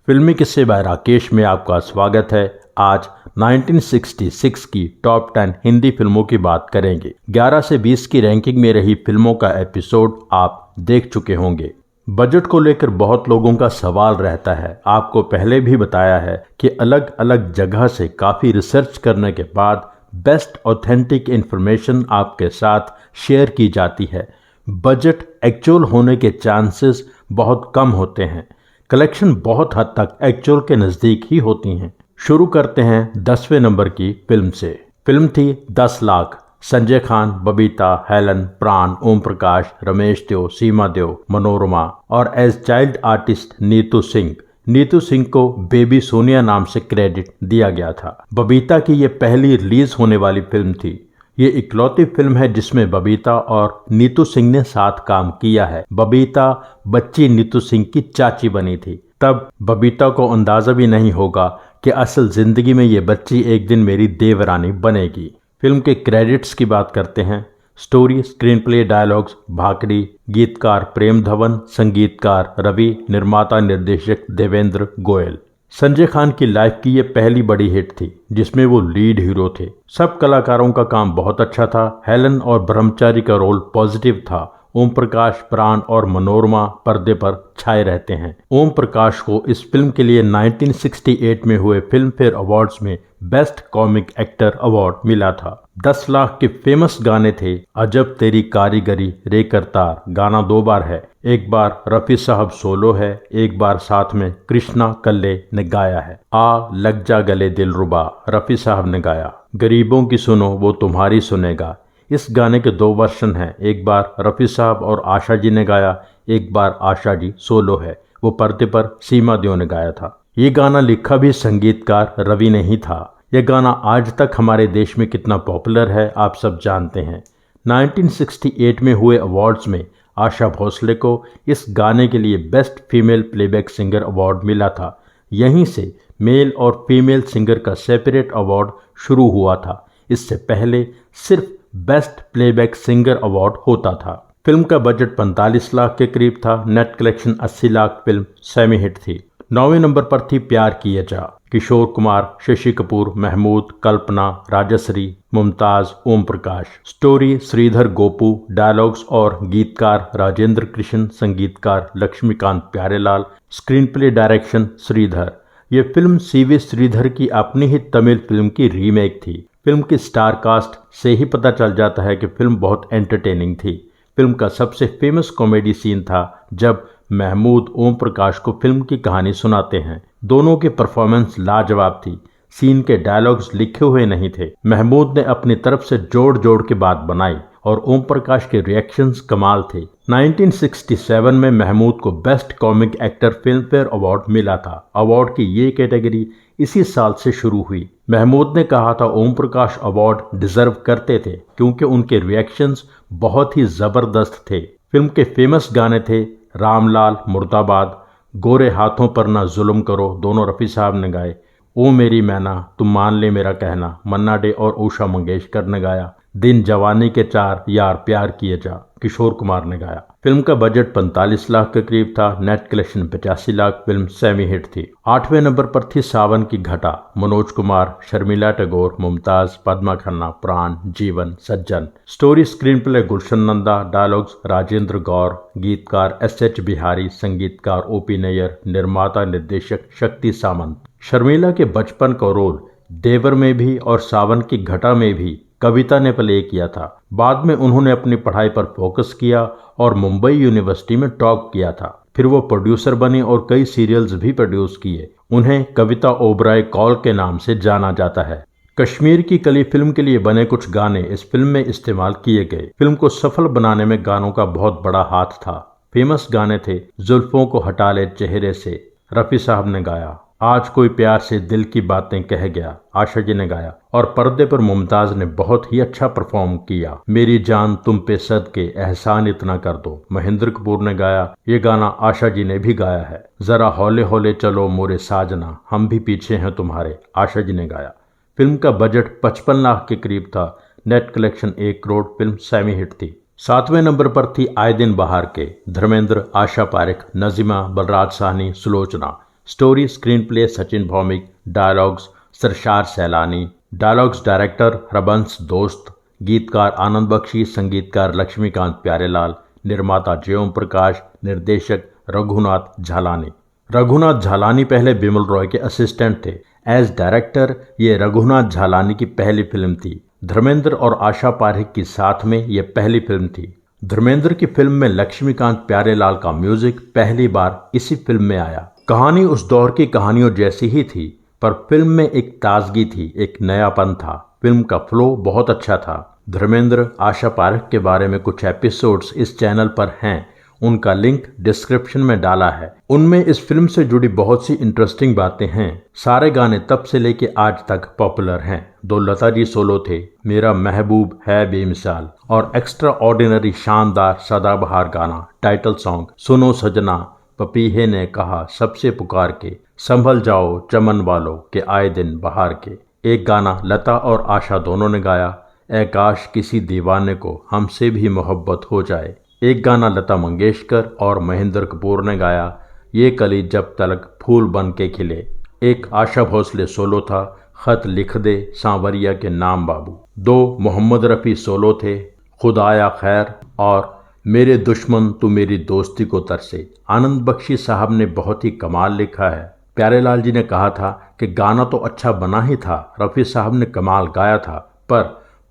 फिल्मी किस्से बाय राकेश में आपका स्वागत है। आज 1966 की टॉप 10 हिंदी फिल्मों की बात करेंगे। 11 से 20 की रैंकिंग में रही फिल्मों का एपिसोड आप देख चुके होंगे। बजट को लेकर बहुत लोगों का सवाल रहता है। आपको पहले भी बताया है कि अलग अलग जगह से काफ़ी रिसर्च करने के बाद बेस्ट ऑथेंटिक इन्फॉर्मेशन आपके साथ शेयर की जाती है। बजट एक्चुअल होने के चांसेस बहुत कम होते हैं। कलेक्शन बहुत हद तक एक्चुअल के नज़दीक ही होती हैं। शुरू करते हैं 10वें नंबर की फिल्म से। फिल्म थी 10 लाख। संजय खान, बबीता, हेलन, प्राण, ओम प्रकाश, रमेश देव, सीमा देव, मनोरमा और as child artist Neetu Singh. Neetu Singh को बेबी सोनिया नाम से क्रेडिट दिया गया था। बबीता की ये पहली रिलीज होने वाली फिल्म थी। ये इकलौती फिल्म है जिसमें बबीता और नीतू सिंह ने साथ काम किया है। बबीता बच्ची नीतू सिंह की चाची बनी थी। तब बबीता को अंदाजा भी नहीं होगा कि असल जिंदगी में ये बच्ची एक दिन मेरी देवरानी बनेगी। फिल्म के क्रेडिट्स की बात करते हैं। स्टोरी, स्क्रीन प्ले, डायलॉग्स भाकड़ी, गीतकार प्रेम धवन, संगीतकार रवि, निर्माता निर्देशक देवेंद्र गोयल। संजय खान की लाइफ की ये पहली बड़ी हिट थी जिसमें वो लीड हीरो थे। सब कलाकारों का काम बहुत अच्छा था। हेलन और ब्रह्मचारी का रोल पॉजिटिव था। ओम प्रकाश, प्राण और मनोरमा पर्दे पर छाए रहते हैं। ओम प्रकाश को इस फिल्म के लिए 1968 में हुए फिल्म फेयर अवार्ड्स में बेस्ट कॉमिक एक्टर अवार्ड मिला था। 10 लाख के फेमस गाने थे अजब तेरी कारीगरी, रे करतार। गाना 2 बार है। एक बार रफी साहब सोलो है, एक बार साथ में कृष्णा कल्ले ने गाया है। आ लग जा गले दिलरुबा रफी साहब ने गाया। गरीबों की सुनो वो तुम्हारी सुनेगा। इस गाने के 2 वर्जन हैं। एक बार रफ़ी साहब और आशा जी ने गाया, एक बार आशा जी सोलो है। वो पर्दे पर सीमा देव ने गाया था। ये गाना लिखा भी संगीतकार रवि ने ही था। यह गाना आज तक हमारे देश में कितना पॉपुलर है आप सब जानते हैं। 1968 में हुए अवार्ड्स में आशा भोसले को इस गाने के लिए best female playback singer award मिला था। यहीं से मेल और फीमेल सिंगर का सेपरेट अवार्ड शुरू हुआ था। इससे पहले सिर्फ बेस्ट प्लेबैक सिंगर अवार्ड होता था। फिल्म का बजट 45 लाख के करीब था। Net collection 80 lakh. Film semi hit थी। 9वें नंबर पर थी प्यार किए जा। किशोर कुमार, शशि कपूर, महमूद, कल्पना, राजश्री, मुमताज, ओम प्रकाश। स्टोरी श्रीधर गोपू, डायलॉग्स और गीतकार राजेंद्र कृष्ण, संगीतकार Laxmikant Pyarelal, screen play direction Sridhar. ये फिल्म सीवी श्रीधर की अपनी ही तमिल फिल्म की रीमेक थी। फिल्म की स्टार कास्ट से ही पता चल जाता है कि फिल्म बहुत एंटरटेनिंग थी। फिल्म का सबसे फेमस कॉमेडी सीन था जब महमूद ओम प्रकाश को फिल्म की कहानी सुनाते हैं। दोनों की परफॉर्मेंस लाजवाब थी। सीन के डायलॉग्स लिखे हुए नहीं थे। महमूद ने अपनी तरफ से जोड़ जोड़ के बात बनाई और ओम प्रकाश के रिएक्शंस कमाल थे। 1967 में महमूद को best comic actor film fair award मिला था। अवार्ड की ये कैटेगरी इसी साल से शुरू हुई। महमूद ने कहा था ओम प्रकाश अवार्ड डिजर्व करते थे क्योंकि उनके रिएक्शंस बहुत ही जबरदस्त थे। फिल्म के फेमस गाने थे रामलाल, मुर्दाबाद, गोरे हाथों पर ना जुल्म करो, दोनों रफ़ी साहब ने गाए। ओ मेरी मैना, तुम मान ले मेरा कहना, मन्ना डे और उषा मंगेशकर ने गाया। दिन जवानी के 4 यार प्यार किए जा, किशोर कुमार ने गाया। फिल्म का बजट 45 लाख के करीब था। Net collection 85 lakh. Film semi hit थी। 8वें नंबर पर थी सावन की घटा। मनोज कुमार, शर्मिला टैगोर, मुमताज, पद्मा खन्ना, प्राण, जीवन, सज्जन। स्टोरी, स्क्रीन प्ले गुलशन नंदा, डायलॉग्स राजेंद्र गौर, गीतकार SH बिहारी, संगीतकार OP नैयर, निर्माता निर्देशक शक्ति सामंत। शर्मिला के बचपन का रोल देवर में भी और सावन की घटा में भी कविता ने प्ले किया था। बाद में उन्होंने अपनी पढ़ाई पर फोकस किया और मुंबई यूनिवर्सिटी में टॉप किया था। फिर वो प्रोड्यूसर बनी और कई सीरियल्स भी प्रोड्यूस किए। उन्हें कविता ओबराय कॉल के नाम से जाना जाता है। कश्मीर की कली फिल्म के लिए बने कुछ गाने इस फिल्म में इस्तेमाल किए गए। फिल्म को सफल बनाने में गानों का बहुत बड़ा हाथ था। फेमस गाने थे जुल्फों को हटा ले चेहरे से, रफ़ी साहब ने गाया। आज कोई प्यार से दिल की बातें कह गया, आशा जी ने गाया। और पर्दे पर मुमताज ने बहुत ही अच्छा परफॉर्म किया। मेरी जान तुम पे सदके, एहसान इतना कर दो, महेंद्र कपूर ने गाया। ये गाना आशा जी ने भी गाया है। जरा हौले हौले चलो मोरे साजना, हम भी पीछे हैं तुम्हारे, आशा जी ने गाया। फिल्म का बजट 55 लाख के करीब था। Net collection 1 crore. Film semi hit थी। 7वें नंबर पर थी आए दिन बाहर के। Dharmendra, Asha Parekh, Najima, Balraj Sahni, Sulochana. Story screenplay Sachin Bhowmik, dialogues Sarshar Sailani, dialogues director Harbans दोस्त, गीतकार आनंद बख्शी, संगीतकार लक्ष्मीकांत प्यारेलाल, निर्माता जय ओम प्रकाश, निर्देशक रघुनाथ झालानी। रघुनाथ झालानी पहले बिमल रॉय के असिस्टेंट थे। एज डायरेक्टर ये रघुनाथ झालानी की पहली फिल्म थी। धर्मेंद्र और आशा पारेख की साथ में ये पहली फिल्म थी। धर्मेंद्र की फिल्म में लक्ष्मीकांत प्यारेलाल का म्यूजिक पहली बार इसी फिल्म में आया। कहानी उस दौर की कहानियों जैसी ही थी, पर फिल्म में एक ताजगी थी, एक नयापन था। फिल्म का फ्लो बहुत अच्छा था। धर्मेंद्र आशा पारेख के बारे में कुछ एपिसोड्स इस चैनल पर हैं, उनका लिंक डिस्क्रिप्शन में डाला है। उनमें इस फिल्म से जुड़ी बहुत सी इंटरेस्टिंग बातें हैं। सारे गाने तब से लेके आज तक पॉपुलर हैं। 2 लता जी सोलो थे, मेरा महबूब है बेमिसाल, और एक्स्ट्रा ऑर्डिनरी शानदार सदाबहार गाना टाइटल सॉन्ग सुनो सजना, पपीहे ने कहा सबसे पुकार के, संभल जाओ चमन वालों के आए दिन बहार के। एक गाना लता और आशा दोनों ने गाया, ए काश किसी दीवाने को हमसे भी मोहब्बत हो जाए। एक गाना लता मंगेशकर और महेंद्र कपूर ने गाया, ये कली जब तलक फूल बन के खिले। एक आशा भोसले सोलो था, खत लिख दे सांवरिया के नाम बाबू। 2 मोहम्मद रफ़ी सोलो थे, खुदाया खैर और मेरे दुश्मन तू मेरी दोस्ती को तरसे। आनंद बख्शी साहब ने बहुत ही कमाल लिखा है। प्यारेलाल जी ने कहा था कि गाना तो अच्छा बना ही था, रफ़ी साहब ने कमाल गाया था, पर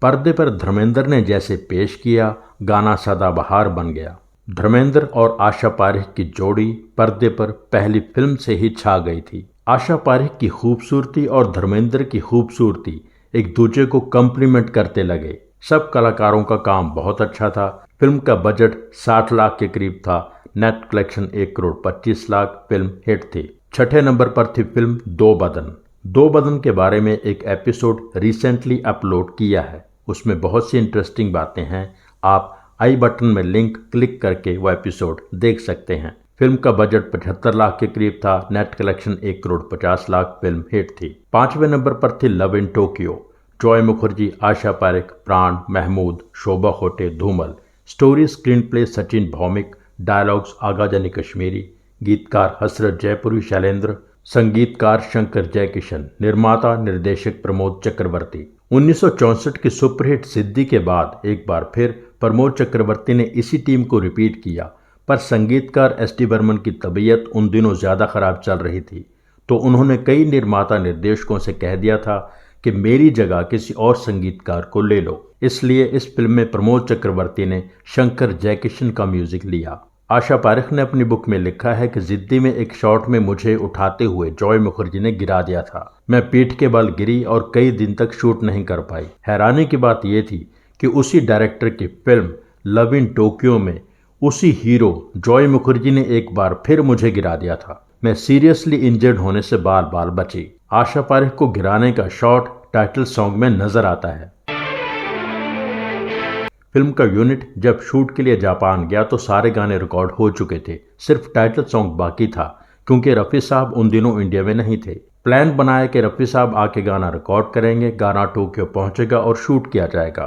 पर्दे पर धर्मेंद्र ने जैसे पेश किया, गाना सदाबहार बन गया। धर्मेंद्र और आशा पारेख की जोड़ी पर्दे पर पहली फिल्म से ही छा गई थी। आशा पारेख की खूबसूरती और धर्मेंद्र की खूबसूरती एक दूसरे को कम्प्लीमेंट करते लगे। सब कलाकारों का काम बहुत अच्छा था। फिल्म का बजट 60 लाख के करीब था। Net collection 1 crore 25 lakh. Film hit थी। 6ठे नंबर पर थी फिल्म दो बदन। दो बदन के बारे में एक एपिसोड रिसेंटली अपलोड किया है। उसमें बहुत सी इंटरेस्टिंग बातें हैं। आप आई बटन में लिंक क्लिक करके वो एपिसोड देख सकते हैं। फिल्म का बजट 75 लाख के करीब था। Net collection 1 crore 50 lakh. Film hit थी। 5वें नंबर पर थी love in Tokyo. Joy Mukherjee, Asha Parekh, Pran, Mehmood, Shobha Khote, Dhumal. Story screenplay Sachin Bhowmik, dialogues Agha Jani Kashmiri, गीतकार हसरत जयपुरी शैलेंद्र, संगीतकार शंकर जयकिशन, निर्माता निर्देशक प्रमोद चक्रवर्ती। 1964 की सुपरहिट सिद्धि के बाद एक बार फिर प्रमोद चक्रवर्ती ने इसी टीम को रिपीट किया, पर संगीतकार एस.डी. बर्मन की तबीयत उन दिनों ज़्यादा खराब चल रही थी, तो उन्होंने कई निर्माता निर्देशकों से कह दिया था कि मेरी जगह किसी और संगीतकार को ले लो। इसलिए इस फिल्म में प्रमोद चक्रवर्ती ने शंकर जयकिशन का म्यूजिक लिया। आशा पारेख ने अपनी बुक में लिखा है कि जिद्दी में एक शॉट में मुझे उठाते हुए जॉय मुखर्जी ने गिरा दिया था। मैं पीठ के बल गिरी और कई दिन तक शूट नहीं कर पाई। हैरानी की बात यह थी कि उसी डायरेक्टर की फिल्म लव इन टोक्यो में उसी हीरो जॉय मुखर्जी ने एक बार फिर मुझे गिरा दिया था। मैं सीरियसली इंजर्ड होने से बाल बाल बची। आशा पारेख को गिराने का शॉट टाइटल सॉन्ग में नजर आता है। फिल्म का यूनिट जब शूट के लिए जापान गया तो सारे गाने रिकॉर्ड हो चुके थे, सिर्फ टाइटल सॉन्ग बाकी था, क्योंकि रफ़ी साहब उन दिनों इंडिया में नहीं थे। प्लान बनाया कि रफ़ी साहब आके गाना रिकॉर्ड करेंगे, गाना टोक्यो पहुंचेगा और शूट किया जाएगा,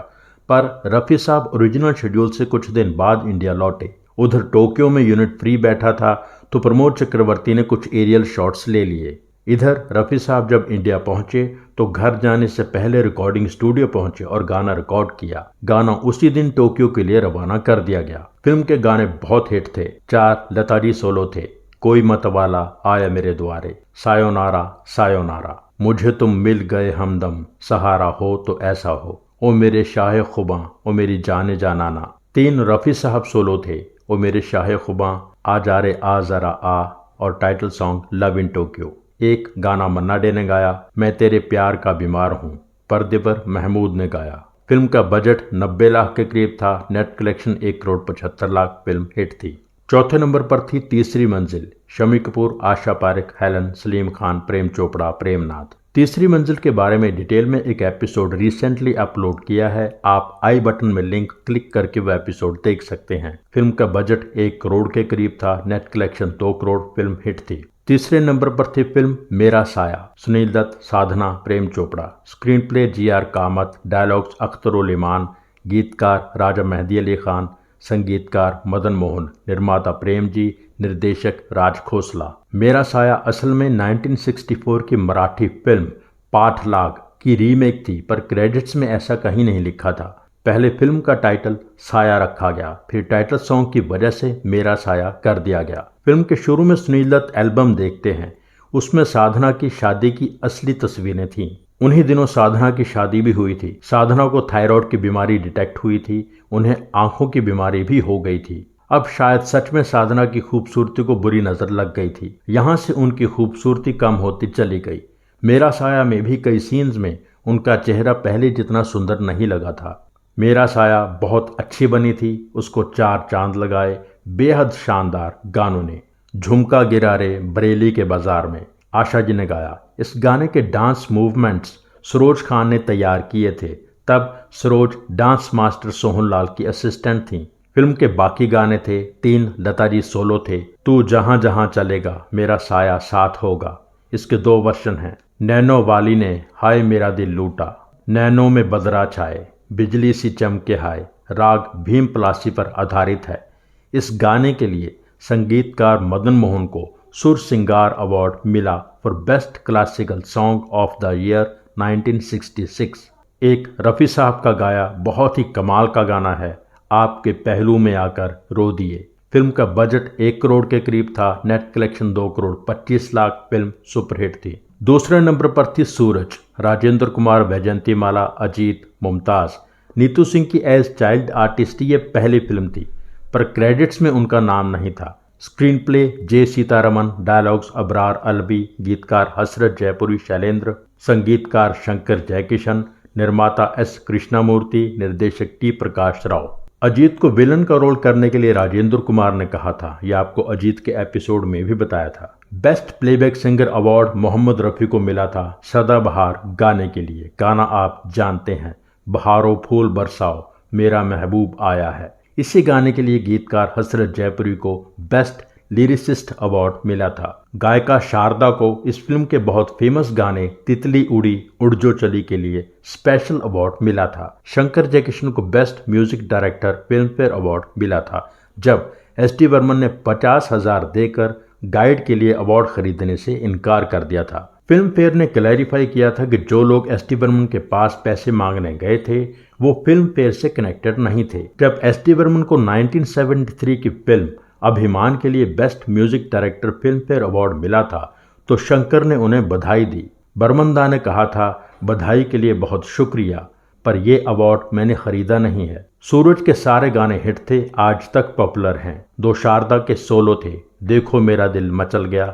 पर रफ़ी साहब ओरिजिनल शेड्यूल से कुछ दिन बाद इंडिया लौटे। उधर टोक्यो में यूनिट फ्री बैठा था तो प्रमोद चक्रवर्ती ने कुछ एरियल शॉट्स ले लिए। इधर रफ़ी साहब जब इंडिया पहुंचे तो घर जाने से पहले रिकॉर्डिंग स्टूडियो पहुंचे और गाना रिकॉर्ड किया। गाना उसी दिन टोक्यो के लिए रवाना कर दिया गया। फिल्म के गाने बहुत हिट थे। 4 लता जी सोलो थे, कोई मतवाला आया मेरे द्वारे, सायोनारा सायोनारा, मुझे तुम मिल गए हमदम, सहारा हो तो ऐसा हो, ओ मेरे शाहे खुबां, ओ मेरी जाने जानाना। 3 रफ़ी साहब सोलो थे, ओ मेरे शाहे खुबां, आ जा रे आ जरा आ, और title song love in Tokyo. एक गाना मन्ना डे ने गाया, मैं तेरे प्यार का बीमार हूँ, पर्दे पर महमूद ने गाया। फिल्म का बजट 90 लाख के करीब था। Net collection 1 crore 75 lakh. Film hit थी। चौथे नंबर पर थी तीसरी मंजिल। शम्मी कपूर, आशा पारेख, हेलन, सलीम खान, प्रेम चोपड़ा, प्रेमनाथ। तीसरी मंजिल के बारे में डिटेल में एक एपिसोड रिसेंटली अपलोड किया है। आप आई बटन में लिंक क्लिक करके वह एपिसोड देख सकते हैं। फिल्म का बजट 1 करोड़ के करीब था। Net collection 2 crore. Film hit थी। तीसरे नंबर पर थी film Mera Saaya. Sunil Dutt, Sadhana, Prem Chopra. Screenplay G R. Kamath, dialogues Akhtar ul Iman, गीतकार राजा मेहदी अली खान, संगीतकार मदन मोहन, निर्माता प्रेम जी, निर्देशक राज खोसला। मेरा साया असल में 1964 की मराठी फिल्म पाठलाग की रीमेक थी, पर क्रेडिट्स में ऐसा कहीं नहीं लिखा था। पहले फिल्म का टाइटल साया रखा गया, फिर टाइटल सॉन्ग की वजह से मेरा साया कर दिया गया। फिल्म के शुरू में सुनील दत्त एल्बम देखते हैं, उसमें साधना की शादी की असली तस्वीरें थीं। उन्हीं दिनों साधना की शादी भी हुई थी। साधना को थायराइड की बीमारी डिटेक्ट हुई थी, उन्हें आंखों की बीमारी भी हो गई थी। अब शायद सच में साधना की खूबसूरती को बुरी नजर लग गई थी। यहां से उनकी खूबसूरती कम होती चली गई। मेरा साया में भी कई सीन्स में उनका चेहरा पहले जितना सुंदर नहीं लगा था। मेरा साया बहुत अच्छी बनी थी, उसको 4 चांद लगाए बेहद शानदार गानों ने। झुमका गिरा रे बरेली के बाजार में आशा जी ने गाया। इस गाने के डांस मूवमेंट्स सरोज खान ने तैयार किए थे। तब सरोज डांस मास्टर सोहन लाल की असिस्टेंट थीं। फिल्म के बाकी गाने थे 3 लता जी सोलो थे। तू जहां जहां चलेगा मेरा साया साथ होगा, इसके 2 वर्जन हैं। नैनो वाली ने हाय मेरा दिल लूटा, नैनो में बदरा छाए बिजली सी चमके हाय, राग भीम पलासी पर आधारित है। इस गाने के लिए संगीतकार मदन मोहन को सुर सिंगार अवार्ड मिला for best classical song of the year 1966। एक रफ़ी साहब का गाया बहुत ही कमाल का गाना है, आपके पहलू में आकर रो दिए। फिल्म का बजट 1 करोड़ के करीब था, net collection 2 crore 25 lakh. Film superhit थी। दूसरे नंबर पर थी सूरज, राजेंद्र कुमार, वैजयंती माला, अजीत, मुमताज, नीतू सिंह की एज चाइल्ड आर्टिस्ट ये पहली फिल्म थी, पर क्रेडिट्स में उनका नाम नहीं था। स्क्रीन प्ले जे सीतारमन, डायलॉग्स अबरार अलवी, गीतकार हसरत जयपुरी शैलेंद्र, संगीतकार शंकर जयकिशन, निर्माता एस कृष्णामूर्ति, निर्देशक टी प्रकाश राव। अजीत को विलन का रोल करने के लिए राजेंद्र कुमार ने कहा था, यह आपको अजीत के एपिसोड में भी बताया था। Best playback singer award Mohammed Rafi को मिला था सदाबहार गाने के लिए। गाना आप जानते हैं, बहारो फूल बरसाओ मेरा महबूब आया है। इसी गाने के लिए गीतकार हसरत जयपुरी को बेस्ट लिरिसिस्ट अवार्ड मिला था। गायिका शारदा को इस फिल्म के बहुत फेमस गाने तितली उड़ी उड़ जो चली के लिए स्पेशल अवार्ड मिला था। शंकर जयकिशन को best music director film fair award मिला था, जब एस.डी. बर्मन ने 50,000 देकर गाइड के लिए अवार्ड खरीदने से इनकार कर दिया था। फिल्म फेयर ने क्लैरिफाई किया था कि जो लोग एस.डी. बर्मन के पास पैसे मांगने गए थे वो फिल्म फेयर से कनेक्टेड नहीं थे। जब एस.डी. बर्मन को 1973 की फिल्म अभिमान के लिए best music director film fair award मिला था तो शंकर ने उन्हें बधाई दी। बर्मन दा ने कहा था, बधाई के लिए बहुत शुक्रिया, पर यह अवार्ड मैंने खरीदा नहीं है। सूरज के सारे गाने हिट थे, आज तक पॉपुलर हैं। 2 शारदा के सोलो थे, देखो मेरा दिल मचल गया,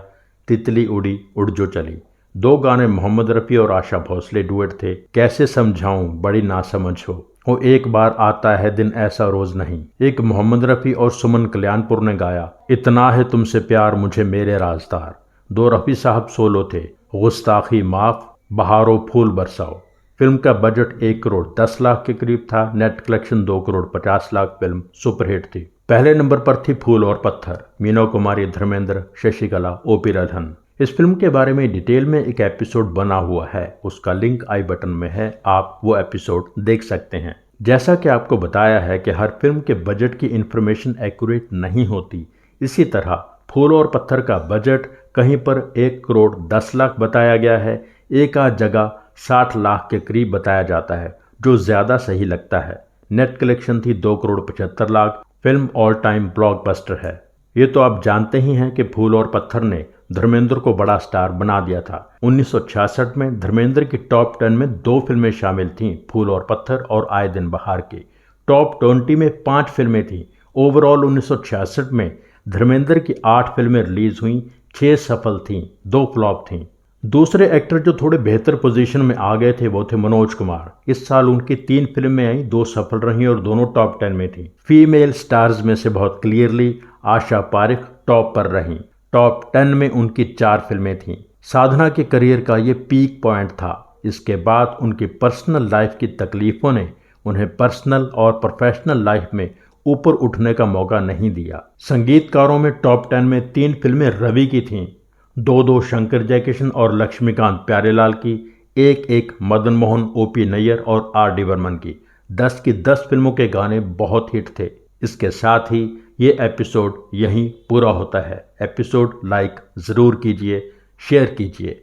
तितली उड़ी उड़ जो चली। 2 गाने मोहम्मद रफ़ी और आशा भोसले डुएट थे, कैसे समझाऊं बड़ी नासमझ हो, वो एक बार आता है दिन ऐसा रोज नहीं। एक मोहम्मद रफ़ी और सुमन कल्याणपुर ने गाया, इतना है तुमसे प्यार मुझे मेरे राजदार। 2 रफ़ी साहब सोलो थे, गुस्ताखी माफ, बहारो फूल बरसाओ। फिल्म का बजट 1 करोड़ 10 लाख के करीब था, net collection 2 crore 50 lakh. Film superhit थी। पहले नंबर पर थी फूल और पत्थर, मीना कुमारी, धर्मेंद्र, शशिकला, ओपी रधन। इस फिल्म के बारे में डिटेल में एक एपिसोड बना हुआ है, उसका लिंक आई बटन में है, आप वो एपिसोड देख सकते हैं। जैसा कि आपको बताया है कि हर फिल्म के बजट की इंफॉर्मेशन एक्यूरेट नहीं होती, इसी तरह फूल और पत्थर का बजट कहीं पर 1 करोड़ 10 लाख बताया गया है, एक आध जगह 60 लाख के करीब बताया जाता है, जो ज़्यादा सही लगता है। नेट कलेक्शन थी 2 crore 75 lakh. Film all time blockbuster है। ये तो आप जानते ही हैं कि फूल और पत्थर ने धर्मेंद्र को बड़ा स्टार बना दिया था। 1966 में धर्मेंद्र की टॉप 10 में 2 फिल्में शामिल थीं, फूल और पत्थर और आए दिन बहार के। टॉप 20 में 5 फिल्में थीं। ओवरऑल 1966 में धर्मेंद्र की 8 फिल्में रिलीज हुईं, 6 सफल थीं, 2 फ्लॉप थीं। दूसरे एक्टर जो थोड़े बेहतर पोजीशन में आ गए थे वो थे मनोज कुमार। इस साल उनकी 3 फिल्में आई, 2 सफल रहीं और दोनों टॉप 10 में थीं। फीमेल स्टार्स में से बहुत क्लियरली आशा पारिक टॉप पर रहीं। टॉप 10 में उनकी 4 फिल्में थीं। साधना के करियर का ये पीक पॉइंट था। इसके बाद उनकी पर्सनल लाइफ की तकलीफों ने उन्हें पर्सनल और प्रोफेशनल लाइफ में ऊपर उठने का मौका नहीं दिया। संगीतकारों में टॉप 10 में 3 फिल्में रवि की थीं, 2 शंकर जयकिशन और लक्ष्मीकांत प्यारेलाल की, एक मदन मोहन, ओपी नैयर और आर डी बर्मन की। 10 की 10 फिल्मों के गाने बहुत हिट थे। इसके साथ ही ये एपिसोड यहीं पूरा होता है। एपिसोड लाइक ज़रूर कीजिए, शेयर कीजिए।